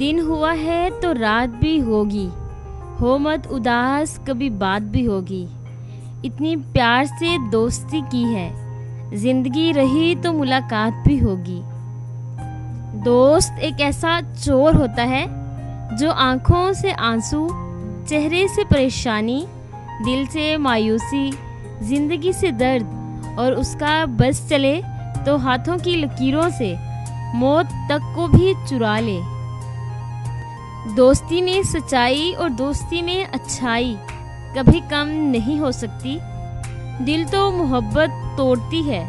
दिन हुआ है तो रात भी होगी, हो मत उदास कभी बात भी होगी। इतनी प्यार से दोस्ती की है, जिंदगी रही तो मुलाकात भी होगी। दोस्त एक ऐसा चोर होता है जो आंखों से आंसू, चेहरे से परेशानी, दिल से मायूसी, जिंदगी से दर्द और उसका बस चले तो हाथों की लकीरों से मौत तक को भी चुरा ले। दोस्ती में सच्चाई और दोस्ती में अच्छाई कभी कम नहीं हो सकती। दिल तो मोहब्बत तोड़ती है,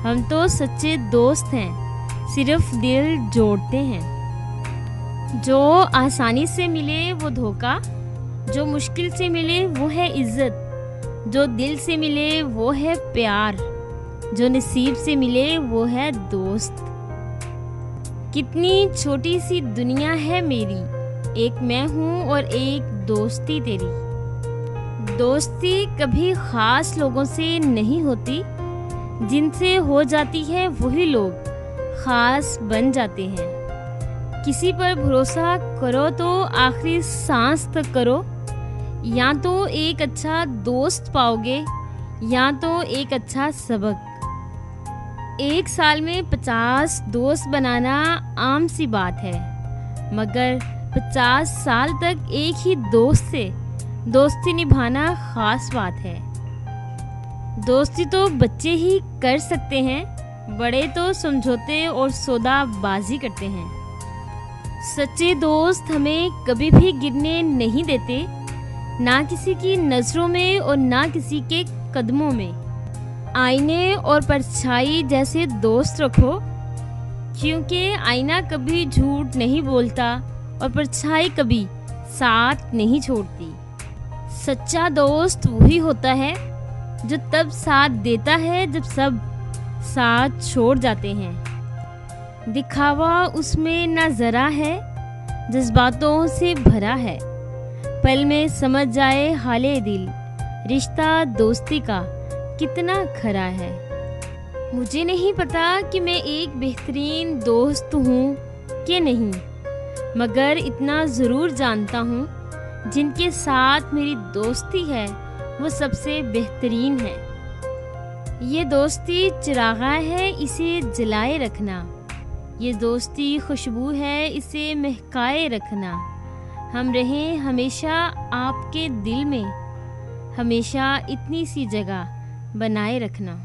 हम तो सच्चे दोस्त हैं, सिर्फ दिल जोड़ते हैं। जो आसानी से मिले वो धोखा, जो मुश्किल से मिले वो है इज्जत, जो दिल से मिले वो है प्यार, जो नसीब से मिले वो है दोस्त। कितनी छोटी सी दुनिया है मेरी, एक मैं हूँ और एक दोस्ती तेरी। दोस्ती कभी खास लोगों से नहीं होती, जिनसे हो जाती है वही लोग खास बन जाते हैं। किसी पर भरोसा करो तो आखिरी सांस तक करो, या तो एक अच्छा दोस्त पाओगे या तो एक अच्छा सबक। एक साल में 50 दोस्त बनाना आम सी बात है, मगर 50 साल तक एक ही दोस्त से दोस्ती निभाना खास बात है। दोस्ती तो बच्चे ही कर सकते हैं, बड़े तो समझौते और सौदाबाजी करते हैं। सच्चे दोस्त हमें कभी भी गिरने नहीं देते, ना किसी की नज़रों में और ना किसी के कदमों में। आईने और परछाई जैसे दोस्त रखो, क्योंकि आईना कभी झूठ नहीं बोलता और परछाई कभी साथ नहीं छोड़ती। सच्चा दोस्त वही होता है जो तब साथ देता है जब सब साथ छोड़ जाते हैं। दिखावा उसमें ना जरा है, जज्बातों से भरा है, पल में समझ जाए हाले दिल, रिश्ता दोस्ती का कितना खरा है। मुझे नहीं पता कि मैं एक बेहतरीन दोस्त हूँ कि नहीं, मगर इतना ज़रूर जानता हूँ जिनके साथ मेरी दोस्ती है वो सबसे बेहतरीन है। ये दोस्ती चिरागा है, इसे जलाए रखना। ये दोस्ती खुशबू है, इसे महकाए रखना। हम रहें हमेशा आपके दिल में, हमेशा इतनी सी जगह बनाए रखना।